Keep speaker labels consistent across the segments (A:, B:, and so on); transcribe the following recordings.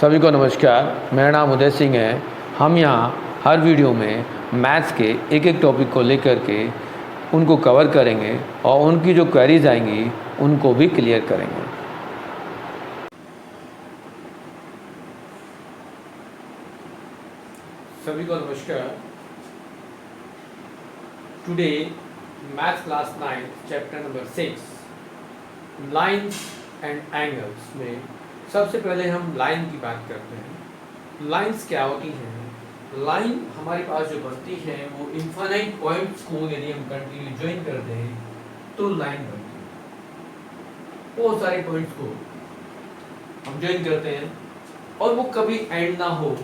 A: सभी को नमस्कार। मेरा नाम उदय सिंह है। हम यहाँ हर वीडियो में मैथ्स के एक एक टॉपिक को लेकर के उनको कवर करेंगे और उनकी जो क्वेरीज आएंगी उनको भी क्लियर करेंगे। सभी को नमस्कार। Today maths class 9 chapter number 6 lines and angles में सबसे पहले हम लाइन की बात करते हैं। लाइन्स क्या होती हैं? लाइन हमारे पास जो बनती है वो इनफाइनाइट पॉइंट्स को यदि हम कंटिन्यू ज्वाइन कर दें तो लाइन बनती है। बहुत सारे पॉइंट्स को हम ज्वाइन करते हैं और वो कभी एंड ना हो,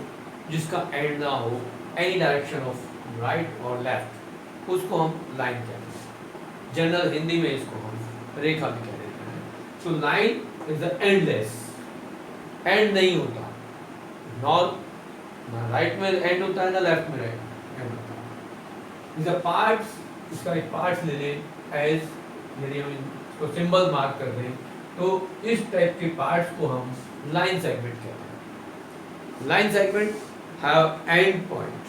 A: जिसका एंड ना हो एनी डायरेक्शन ऑफ राइट और लेफ्ट, उसको हम लाइन कहते हैं। जनरल हिंदी में इसको हम रेखा भी कह देते हैं। तो line is the endless, and नहीं होता, ना राइट में एंड होता है ना लेफ्ट में एंड होता है। इसका पार्ट्स, इसका एक पार्ट्स ले लें एज, यदि हम इसको सिंबल मार्क कर दें तो इस टाइप के पार्ट्स को हम लाइन सेगमेंट कहते हैं। Line segment have and point.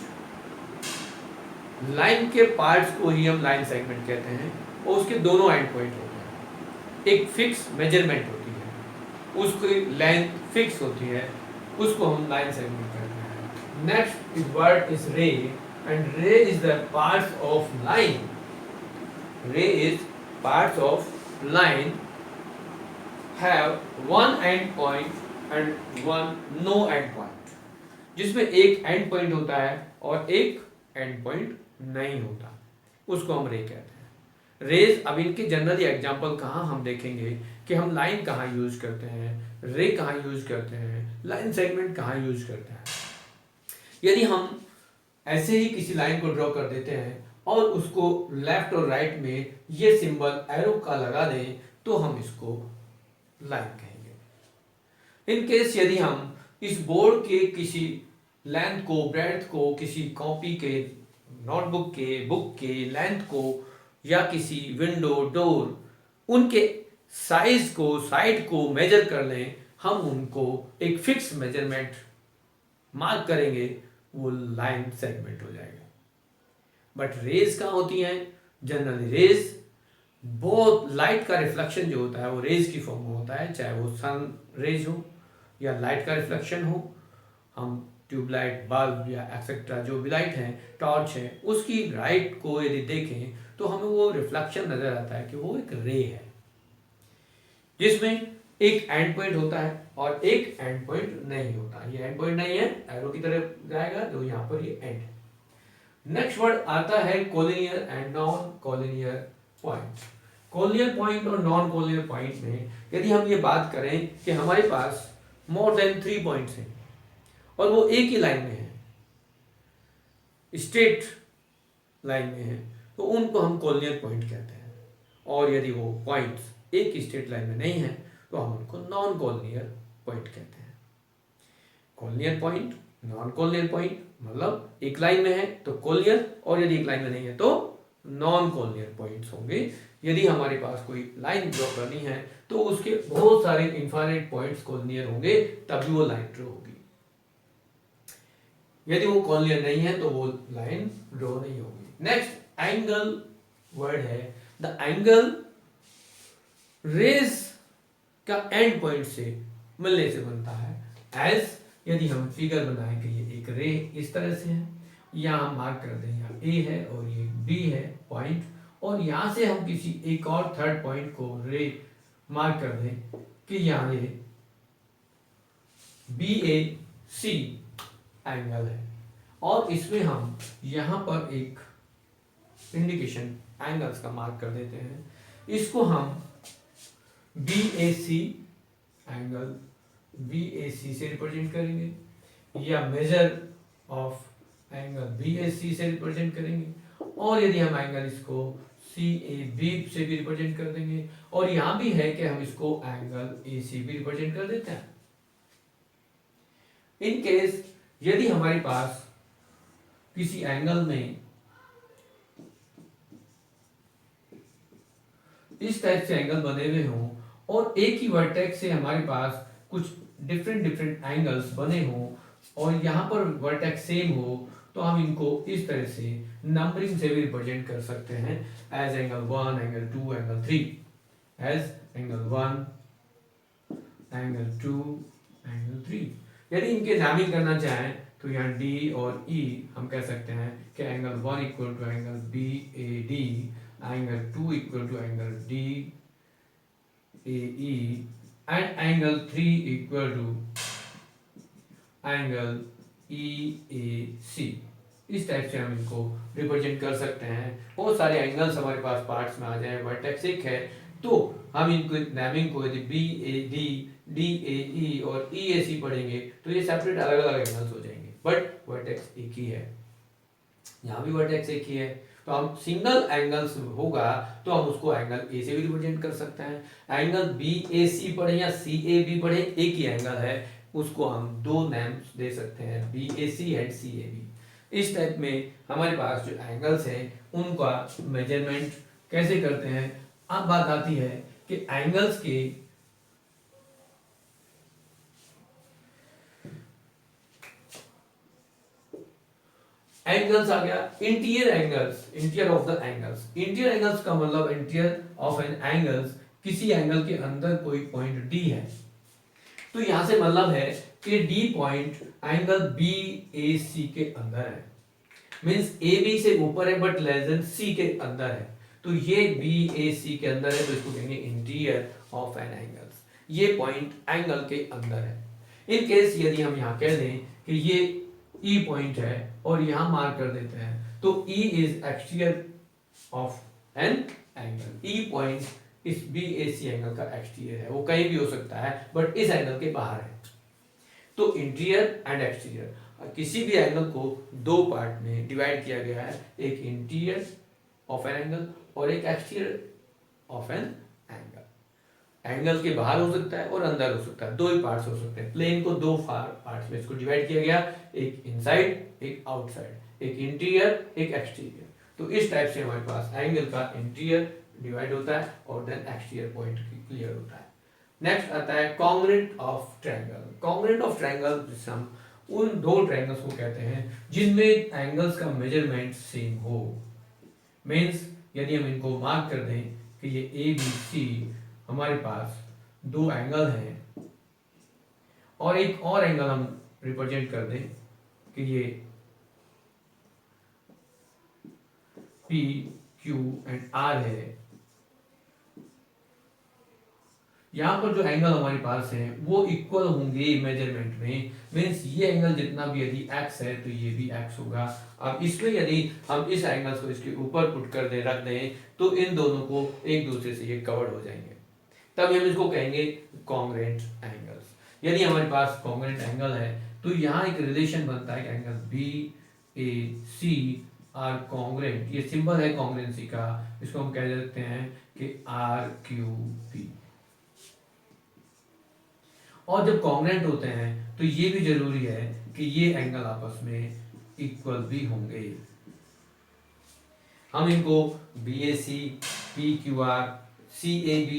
A: Line के पार्ट्स को ही हम लाइन सेगमेंट कहते हैं और उसके दोनों एंड पॉइंट होते हैं। एक फिक्स मेजरमेंट होती है, उसकी लेंथ फिक्स होती है, उसको हम लाइन सेगमेंट कहते हैं। Next is word is ray and ray is the parts of line. Ray is parts of line have one end point and one no end point, जिसमें एक एंड पॉइंट होता है और एक एंड पॉइंट नहीं होता, उसको हम रे कहते हैं। रेज, अब इनके जनरली एग्जांपल कहाँ हम देखेंगे कि हम लाइन कहाँ यूज करते हैं, रे कहाँ यूज करते हैं, लाइन सेगमेंट कहाँ यूज करते हैं। यदि हम ऐसे ही किसी लाइन को ड्रॉ कर देते हैं और उसको लेफ्ट और राइट में ये सिंबल एरो का लगा दें तो हम इसको लाइन कहेंगे। इन केस यदि हम इस बोर्ड के किसी लेंथ को, ब्रेड्थ को, किसी कॉपी के, नोटबुक के, बुक के लेंथ को या किसी विंडो, डोर, उनके साइज को, साइड को मेजर कर लें, हम उनको एक फिक्स मेजरमेंट मार्क करेंगे, वो लाइन सेगमेंट हो जाएगा। बट रेज कहाँ होती हैं? जनरली रेज बहुत लाइट का रिफ्लेक्शन जो होता है वो रेज की फॉर्म में होता है, चाहे वो सन रेज हो या लाइट का रिफ्लेक्शन हो। हम ट्यूबलाइट, बल्ब या एक्सेट्रा जो भी लाइट है, टॉर्च है, उसकी लाइट को यदि देखें तो हमें वो रिफ्लेक्शन नजर आता है कि वो एक रे है, जिसमें एक एंड पॉइंट होता है और एक एंड पॉइंट नहीं होता। ये एंड पॉइंट नहीं है, एरो की तरफ जाएगा तो यहाँ पर ये एंड है। नेक्स्ट वर्ड आता है collinear and non collinear point. Collinear point और नॉन कोलिनियर पॉइंट में यदि हम ये बात करें कि हमारे पास मोर देन 3 पॉइंट्स हैं और वो एक ही लाइन में है, स्ट्रेट लाइन में है, तो उनको हम कोलिनियर पॉइंट कहते हैं। और यदि वो पॉइंट्स एक स्ट्रेट लाइन में नहीं है तो हम उनको नॉन कोलिनियर पॉइंट कहते हैं। Collinear point, non collinear point, मतलब एक लाइन में है तो कोलिनियर, और यदि एक लाइन में नहीं है तो नॉन कोलिनियर पॉइंट्स होंगे। यदि हमारे पास कोई लाइन ड्रॉ करनी है तो उसके बहुत सारे इनफाइनाइट पॉइंट्स कोलिनियर होंगे, तभी वो लाइन ड्रॉ होगी। यदि वो कोलिनियर नहीं है तो वो लाइन ड्रॉ नहीं होगी। नेक्स्ट एंगल वर्ड है। द एंगल रेज का एंड पॉइंट से मिलने से बनता है। एज, यदि हम फिगर बनाएं कि ये एक रे इस तरह से है, यहाँ हम मार्क कर दें, यहाँ ए है और ये बी है पॉइंट, और यहाँ से हम किसी एक और थर्ड पॉइंट को रे मार्क कर दें कि यहाँ ये BAC एंगल है, और इसमें हम यहाँ पर एक इंडिकेशन एंगल्स का मार्क कर देते हैं। इसको हम BAC एंगल, BAC से रिप्रेजेंट करेंगे या मेजर ऑफ एंगल BAC से रिप्रेजेंट करेंगे, और यदि हम एंगल इसको CAB से भी रिप्रेजेंट कर देंगे, और यहाँ भी है कि हम इसको एंगल AC भी रिप्रेजेंट कर देते हैं। इन केस यदि हमारे पास किसी एंगल में इस टाइप से एंगल बने हुए हों और एक ही वर्टेक्स से हमारे पास कुछ डिफरेंट डिफरेंट एंगल्स बने हों और यहाँ पर वर्टेक्स सेम हो तो हम इनको इस तरह से नंबरिंग से भी रिप्रेजेंट कर सकते हैं as angle 1, angle 2, angle 3, as angle 1, angle 2, angle 3। यदि इनके नामिंग करना चाहें तो यहाँ D और E हम कह सकते हैं कि angle 1 equal to angle BAD, angle 2 equal to angle DAE and angle 3 equal to angle EAC। इस टाइप से हम इनको रिप्रेजेंट कर सकते हैं। बहुत सारे एंगल्स हमारे पास पार्ट्स में आ जाए, वर्टेक्स एक है तो हम इनको नेमिंग को यदि BAD, DAE और EAC पढ़ेंगे तो ये सेपरेट अलग अलग एंगल्स हो जाएंगे, बट वर्टेक्स एक ही है। यहाँ भी वर्टेक्स एक ही है तो हम सिंगल एंगल्स होगा तो हम उसको एंगल ए से भी रिप्रेजेंट कर सकते हैं। एंगल BAC पढ़े या CAB पढ़े, एक ही एंगल है, उसको हम दो नेम्स दे सकते हैं, BAC एंड CAB। इस टाइप में हमारे पास जो एंगल्स हैं उनका मेजरमेंट कैसे करते हैं। अब बात आती है कि एंगल्स के एंगल्स आ गया interior angles, interior of the angles. Interior angles का मतलब इंटीरियर ऑफ एन एंगल्स, किसी एंगल के अंदर कोई पॉइंट D है तो यहां से मतलब है कि D पॉइंट एंगल BAC के अंदर है, मींस AB से ऊपर है बट लेस देन C के अंदर है, तो ये BAC के अंदर है तो इसको कहेंगे इंटीरियर ऑफ एन एंगल्स। ये पॉइंट एंगल के अंदर है। इन केस यदि हम यहाँ कह दें कि ये E पॉइंट है और यहां मार्क कर देते हैं तो E is exterior of an angle. E point इस BAC एंगल का एक्सटीरियर है, वो कहीं भी हो सकता है बट इस एंगल के बाहर है। तो इंटीरियर एंड एक्सटीरियर, किसी भी एंगल को दो पार्ट में डिवाइड किया गया है, एक इंटीरियर ऑफ एन एंगल और एक exterior of an angle. Angle के बाहर हो सकता है और अंदर हो सकता है, दो ही पार्ट्स हो सकते हैं। प्लेन को दो पार्ट्स में इसको डिवाइड किया गया, एक इनसाइड एक आउटसाइड, एक इंटीरियर एक एक्सटीरियर। तो इस टाइप से हमारे पास एंगल का इंटीरियर डिवाइड होता है और देन एक्सटीरियर पॉइंट क्लियर होता है। नेक्स्ट आता है congruent of triangle. Congruent of triangle हम उन दो ट्रायंगल्स को कहते हैं जिनमें एंगल्स का मेजरमेंट सेम हो। मींस यदि हम इनको मार्क कर दें कि ये ABC हमारे पास दो एंगल हैं और एक और एंगल हम रिप्रेजेंट कर दें कि ये PQ एंड R है। यहाँ पर जो एंगल हमारे पास है वो इक्वल होंगे मेजरमेंट में, मींस ये एंगल जितना भी यदि x है तो ये भी x होगा। अब इसमें यदि हम इस एंगल्स को इसके ऊपर पुट कर दे रख दें तो इन दोनों को एक दूसरे से ये कवर्ड हो जाएंगे, तब हम इसको कहेंगे कॉन्ग्रुएंट एंगल्स। यदि हमारे पास कॉन्ग्रुएंट एंगल है तो यहाँ एक रिलेशन बनता है कि एंगल BAC आर कॉन्ग्रुएंट, ये सिंबल है कॉन्ग्रुएंसी का, इसको हम कह देते हैं कि RQP। और जब कॉन्ग्रुएंट होते हैं तो ये भी जरूरी है कि ये एंगल आपस में इक्वल भी होंगे। हम इनको BAC, PQR, CAB,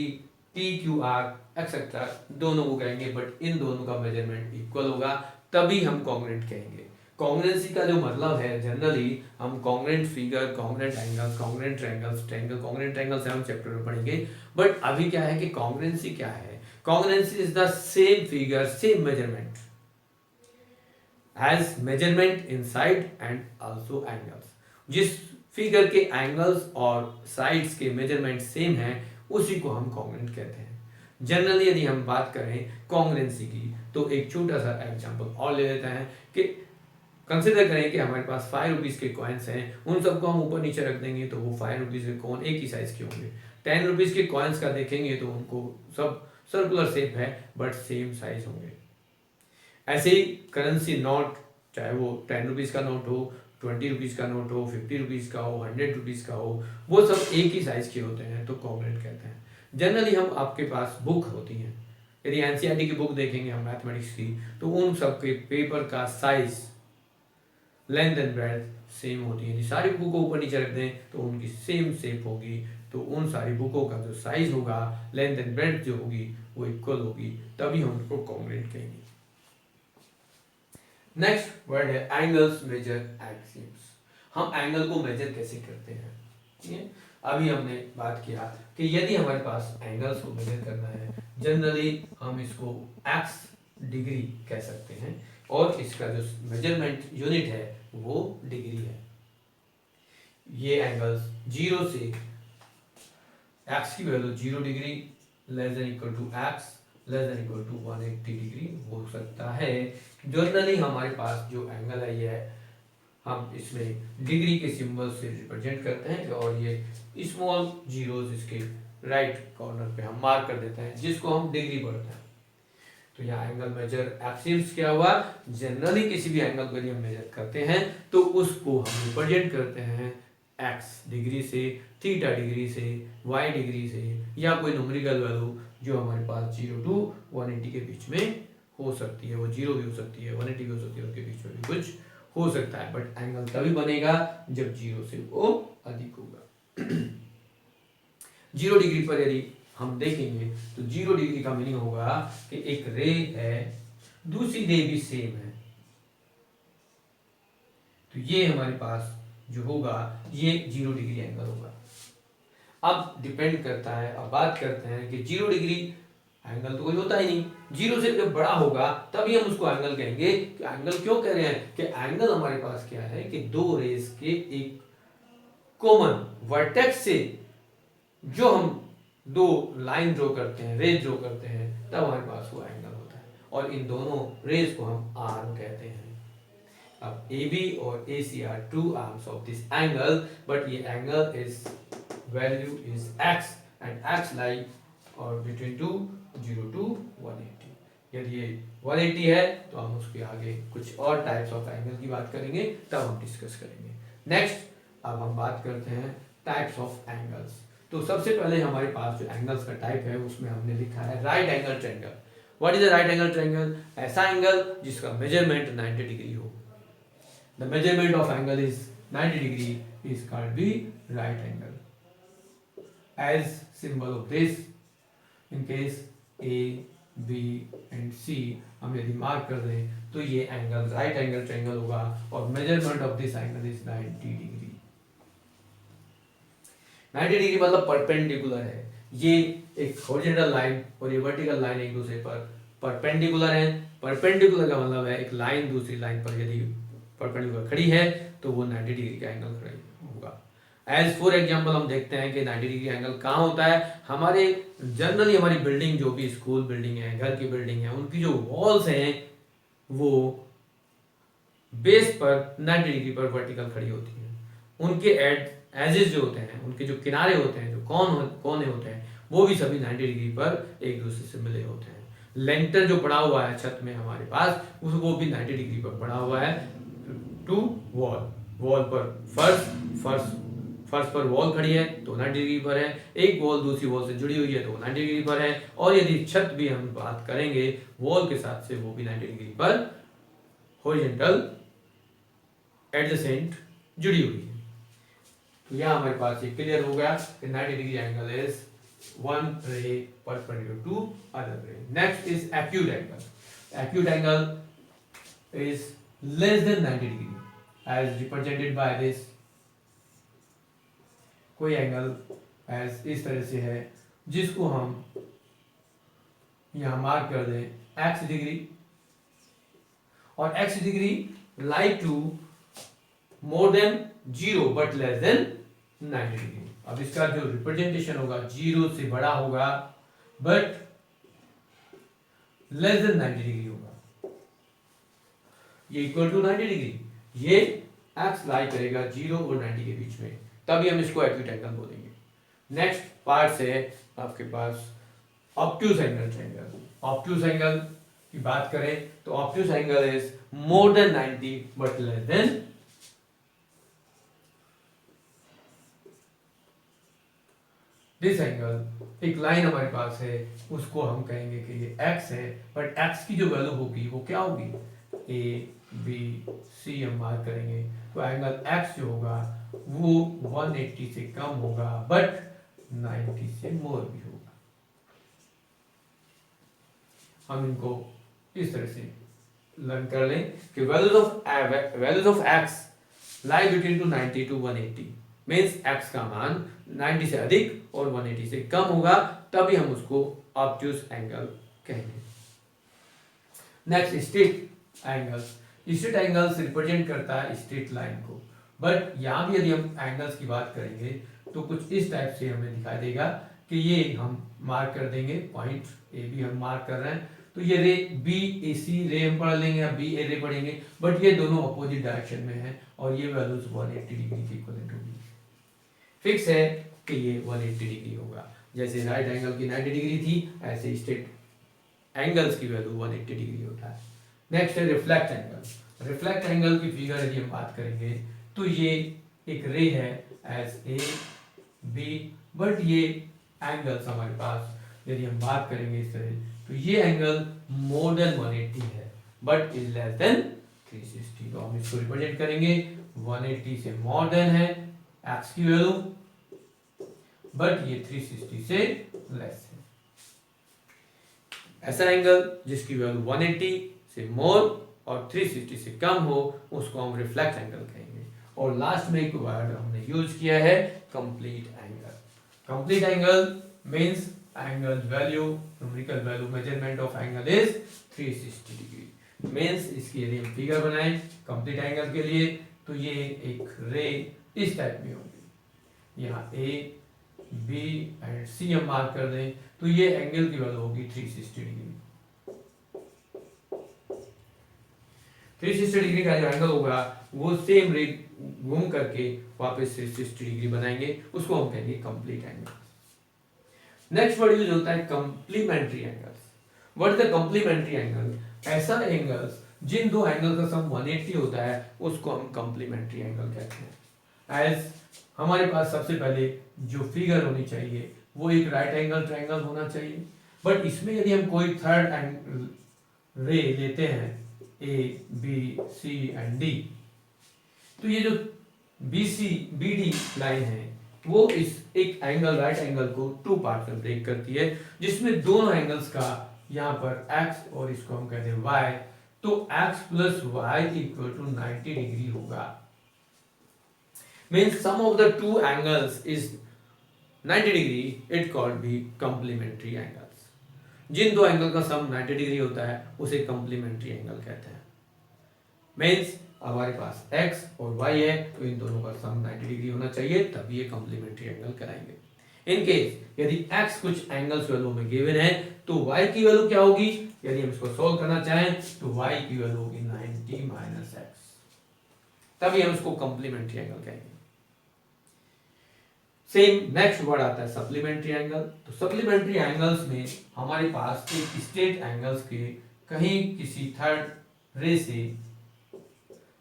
A: PQR etcetera दोनों को कहेंगे, बट इन दोनों का मेजरमेंट इक्वल होगा तभी हम कॉन्ग्रुएंट कहेंगे। कॉन्ग्रुएंसी का जो मतलब है जनरली हम congruent figure, congruent angles, congruent triangles, congruent triangles हम चैप्टर में पढ़ेंगे, बट अभी क्या है कि कॉन्ग्रुएंसी क्या है। Congruency is the same figure, same measurement, has measurement inside and also angles। जिस फिगर के एंगल्स और साइड्स के मेजरमेंट सेम हैं उसी को हम कॉन्ग्रुएंट कहते हैं। जनरली यदि हम बात करें कॉन्ग्रुएंसी की तो एक छोटा सा एग्जांपल और ले लेते हैं कि कंसिडर करें कि हमारे पास 5 रुपीज़ के कॉइन्स हैं, उन सबको हम ऊपर नीचे रख देंगे तो वो 5 रुपीज़ के कॉइन एक ही साइज के होंगे। 10 रुपीज़ के कॉइन्स का देखेंगे तो उनको सब सर्कुलर शेप है बट सेम साइज होंगे। ऐसे ही करेंसी नोट, चाहे वो 10 रुपीज़ का नोट हो, 20 रुपीज़ का नोट हो, 50 रुपीज़ का हो, 100 रुपीज़ का हो, वो सब एक ही साइज के होते हैं तो कॉन्ग्रुएंट कहते हैं। जनरली हम आपके पास बुक होती हैं, यदि एनसीईआरटी की बुक देखेंगे हम मैथमेटिक्स की तो उन सब के पेपर का size, length and breadth same होती है। यदि सारी बुक को ऊपर नीचे रख दें तो उनकी सेम शेप होगी तो उन सारी बुकों का जो साइज होगा, लेंथ एंड ब्रेड्थ जो होगी वो इक्वल होगी, तभी हम उनको कॉन्ग्रुएंट कहेंगे। नेक्स्ट वर्ड है एंगल्स मेजर एक्सिम्स। हम एंगल को मेजर कैसे करते हैं, ठीक है। अभी हमने बात किया कि यदि हमारे पास एंगल्स को मेजर करना है, जनरली हम इसको एक्स डिग्री कह सकते हैं, और इसका जो मेजरमेंट यूनिट है वो डिग्री है। ये एंगल्स 0 से एक्स की value 0 degree less than equal to x less than equal to 180 degree हो सकता है। जनरली हमारे पास जो एंगल है ये है, हम इसमें डिग्री के सिंबल से रिप्रेजेंट करते हैं, और ये स्मॉल जीरोस इसके राइट कॉर्नर पे हम मार्क कर देते हैं, जिसको हम डिग्री बोलते हैं। तो यहाँ एंगल मेजर एक्सिम्स क्या हुआ, जनरली किसी भी एंगल को यदि हम मेजर करते हैं तो उसको हम रिप्रेजेंट करते हैं एक्स डिग्री से, थीटा डिग्री से, वाई डिग्री से, या कोई न्यूमेरिकल वैल्यू जो हमारे पास 0 टू 180 के बीच में हो सकती है। वो 0 भी हो सकती है, 180 भी हो सकती है, उसके बीच में भी कुछ हो सकता है, बट एंगल तभी बनेगा जब 0 से वो अधिक होगा। 0 डिग्री पर यदि हम देखेंगे तो 0 डिग्री का मीनिंग होगा कि एक रे है, दूसरी रे भी सेम है, तो ये हमारे पास जो होगा ये 0 डिग्री एंगल होगा। अब डिपेंड करता है, अब बात करते हैं कि 0 डिग्री एंगल तो कोई होता ही नहीं, 0 से जब बड़ा होगा तभी हम उसको एंगल कहेंगे। कि एंगल क्यों कह रहे हैं कि एंगल हमारे पास क्या है कि दो रेस के एक कॉमन वर्टेक्स से जो हम दो लाइन ड्रॉ करते हैं, रेज ड्रॉ करते हैं, तब हमारे पास वो एंगल होता है, और इन दोनों रेज को हम आर्म कहते हैं। अब AB और AC are two arms of this angle, but ये angle is value is x and x lie or between 0 to 180। यदि ये 180 है तो हम उसके आगे कुछ और टाइप्स ऑफ एंगल की बात करेंगे, तब हम डिस्कस करेंगे। नेक्स्ट अब हम बात करते हैं टाइप्स ऑफ एंगल्स। तो सबसे पहले हमारे पास जो एंगल्स का टाइप है उसमें हमने लिखा है right angle triangle. What is a right angle triangle? ऐसा एंगल जिसका मेजरमेंट 90 डिग्री हो। The measurement of angle is 90 degree is called the right angle. As symbol of this, in case A, B and C हम यदि mark कर दें तो ये angle right angle triangle होगा, और measurement of this angle is 90 degree. 90 degree मतलब perpendicular है। ये एक हॉरिजॉन्टल लाइन और ये वर्टिकल लाइन एक दूसरे पर परपेंडिकुलर है। परपेंडिकुलर का मतलब है एक लाइन दूसरी लाइन पर यदि परपेंडिकुलर खड़ी है तो वो 90 डिग्री का एंगल खड़ी होगा। एज फॉर एग्जांपल हम देखते हैं कि 90 डिग्री एंगल कहाँ होता है। हमारे जनरली हमारी बिल्डिंग, जो भी स्कूल बिल्डिंग है, घर की बिल्डिंग है, उनकी जो वॉल्स हैं वो बेस पर 90 डिग्री पर वर्टिकल खड़ी होती हैं। उनके एजेस जो होते हैं, उनके जो किनारे होते हैं, जो कोने होते हैं, वो भी सभी 90 डिग्री पर एक दूसरे से मिले होते हैं। लेंटर जो पड़ा हुआ है छत में हमारे पास, वो भी 90 डिग्री पर पड़ा हुआ है टू वॉल पर फर्श पर वॉल खड़ी है तो 90 डिग्री पर है, एक वॉल दूसरी वॉल से जुड़ी हुई है तो 90 डिग्री पर है, और यदि छत भी हम बात करेंगे वॉल के साथ से, वो भी 90 डिग्री पर हॉरिजॉन्टल एडजेसेंट जुड़ी हुई है। तो यहाँ हमारे पास ये क्लियर हो गया कि 90 degree angle is one ray perpendicular to other ray. Next is acute angle. Acute angle is less than 90 degree as represented by this। कोई एंगल as इस तरह से है जिसको हम यहाँ मार्क कर दें x डिग्री, और x degree lie to more than 0 but less than 90 degree. अब इसका जो रिप्रेजेंटेशन होगा 0 से बड़ा होगा बट लेस देन 90 डिग्री होगा। ये इक्वल टू 90 डिग्री, ये एक्स लाई करेगा 0 और 90 के बीच में, तभी हम इसको एक्यूट एंगल बोलेंगे। नेक्स्ट पार्ट से आपके पास obtuse angle triangle. Obtuse angle की बात करें तो obtuse angle is more than 90 but less than. This angle एक लाइन हमारे पास है, उसको हम कहेंगे कि ये x है, बट x की जो वैल्यू होगी वो क्या होगी, A B C हम मार्क करेंगे, तो एंगल x जो होगा वो 180 से कम होगा, बट 90 से मोर भी होगा। हम इनको इस तरह से लर्न कर लें कि values of x lie between to 90 to 180, means x का मान 90 से अधिक और 180 से कम होगा, तभी हम उसको ऑब्ट्यूज एंगल कहेंगे। Next straight angles. Straight angles represent करता है स्ट्रेट लाइन को, बट यहाँ भी यदि हम एंगल्स की बात करेंगे तो कुछ इस टाइप से हमें दिखाई देगा कि ये हम मार्क कर देंगे, पॉइंट ए बी हम मार्क कर रहे हैं, तो ये रे बी ए सी रे हम पढ़ लेंगे या बी ए रे पढ़ेंगे, बट ये दोनों अपोजिट डायरेक्शन में है और ये वैल्यूज 180 डिग्री के इक्विवेलेंट होगी। फिक्स है कि ये 180 डिग्री होगा, जैसे राइट एंगल की 90 डिग्री थी ऐसे स्ट्रेट एंगल्स की वैल्यू 180 डिग्री होता है। नेक्स्ट है रिफ्लेक्ट एंगल। रिफ्लेक्ट एंगल की फिगर यदि हम बात करेंगे तो ये एक रे है एज ए बी, बट ये एंगल्स हमारे पास यदि हम बात करेंगे इस तरह, तो ये एंगल मोर देन 180 है बट इज लेस देन 360, तो हम इसको रिप्रेजेंट करेंगे 180 से मोर देन है एक्स की वैल्यू, बट ये 360 से लेस है। ऐसा एंगल जिसकी वैल्यू 180 से मोर और 360 से कम हो उसको हम रिफ्लेक्ट एंगल कहेंगे। और लास्ट में एक वर्ड हमने यूज किया है complete angle. Complete angle means angle value, numerical value measurement of angle is 360 degree. Means इसकी यदि हम फिगर बनाएं कंप्लीट एंगल के लिए तो ये एक रे इस टाइप में होगी, यहाँ ए बी एंड सी हम मार्क कर दें तो ये एंगल की वैल्यू होगी 360 डिग्री। 360 डिग्री का जो एंगल होगा वो सेम रे घूम करके वापस से 60 डिग्री बनाएंगे, उसको हम कहेंगे complete angle. Next word use होता है complementary angles. What is the complementary angle? ऐसा एंगल्स जिन दो एंगल का सम 180 होता है उसको हम कंप्लीमेंट्री एंगल कहते हैं। एज हमारे पास सबसे पहले जो फिगर होनी चाहिए वो एक राइट एंगल ट्रायंगल होना चाहिए, बट इसमें यदि हम कोई थर्ड एंगल रे लेते हैं A B C and D, तो ये जो B C B D line है वो इस एक एंगल राइट एंगल को टू पार्ट में ब्रेक करती है, जिसमें दोनों एंगल्स का यहाँ पर x और इसको हम कहते हैं y, तो x plus y equal to 90 degree होगा। Means sum of the two angles is 90 degree, it called be complementary angles. जिन दो एंगल का सम 90 डिग्री होता है उसे कंप्लीमेंट्री एंगल कहते हैं। मीन्स हमारे पास x और y है तो इन दोनों का सम 90 डिग्री होना चाहिए, तभी ये कंप्लीमेंट्री एंगल कराएंगे। इन केस यदि x कुछ एंगल्स वैल्यू में गिवन है तो y की वैल्यू क्या होगी? यदि हम इसको सॉल्व करना चाहें तो y की वैल्यू होगी 90 माइनस x, तभी हम इसको कंप्लीमेंट्री एंगल कहेंगे। सेम नेक्स्ट वर्ड आता है सप्लीमेंट्री एंगल। तो सप्लीमेंट्री एंगल्स में हमारे पास एक स्ट्रेट एंगल्स के कहीं किसी थर्ड रे से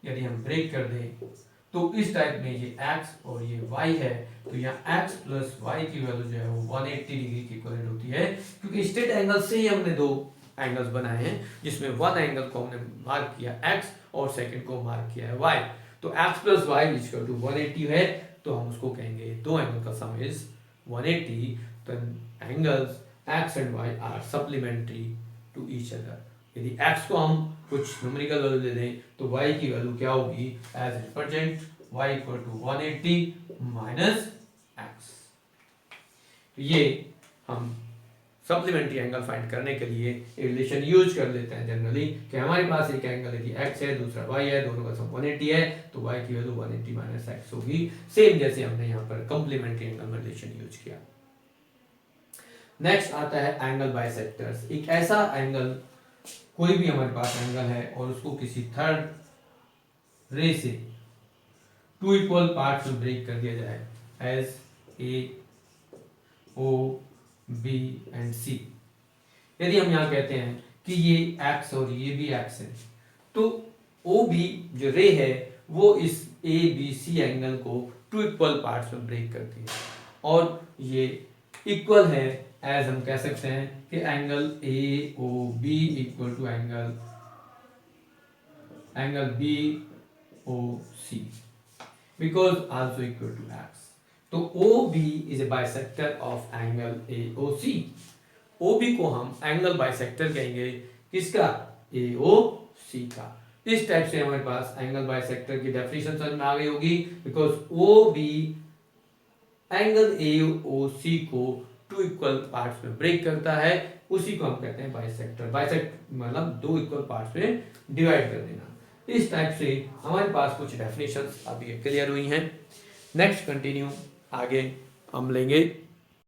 A: यदि हम ब्रेक कर दें तो इस टाइप में ये x और ये y है, तो यहाँ x प्लस वाई की वैल्यू जो है वो 180 डिग्री की इक्विवेलेंट होती है, क्योंकि स्ट्रेट एंगल से ही हमने दो एंगल्स बनाए हैं जिसमें वन एंगल को हमने मार्क किया x और सेकंड को मार्क किया है y, तो x plus y equal to 180 है, तो हम उसको कहेंगे दो एंगल का सम इज 180, तो angles x and y are supplementary to each other. यदि x को हम कुछ न्यूमेरिकल वैल्यू दे दें तो y की वैल्यू क्या होगी? As represent y equal to 180 minus x। ये हम सप्लीमेंट्री एंगल फाइंड करने के लिए रिलेशन यूज कर लेते हैं जनरली कि हमारे पास एक एंगल यदि x है दूसरा y है, दोनों का सम 180 है, तो y की वैल्यू 180 माइनस x होगी, सेम जैसे हमने यहाँ पर कंप्लीमेंट्री एंगल में रिलेशन यूज किया। नेक्स्ट आता है एंगल बाइसेक्टर्स। एक ऐसा एंगल, कोई भी हमारे पास एंगल है और उसको किसी थर्ड रे से टू इक्वल पार्ट्स में ब्रेक कर दिया जाए as A O B and C. यदि हम यहाँ कहते हैं कि ये x और ये भी x है, तो ओ बी जो रे है वो इस ए बी सी एंगल को टू इक्वल पार्ट्स में ब्रेक करती है, और ये इक्वल है एज हम कह सकते हैं कि angle A O B equal to angle B O C, because also equal to x. तो OB is a bisector of angle AOC। OB को हम एंगल बाइसेक्टर कहेंगे, किसका? AOC का। इस टाइप से हमारे पास एंगल बाइसेक्टर की डेफिनेशन समझ में आ गई होगी, बिकॉज OB एंगल AOC को टू इक्वल पार्ट्स में ब्रेक करता है, उसी को हम कहते हैं बाइसेक्टर। बाइसेक्ट मतलब दो इक्वल पार्ट्स में डिवाइड कर देना। इस टाइप से हमारे पास कुछ डेफिनेशंस अभी क्लियर हुई हैं। नेक्स्ट कंटिन्यू आगे हम लेंगे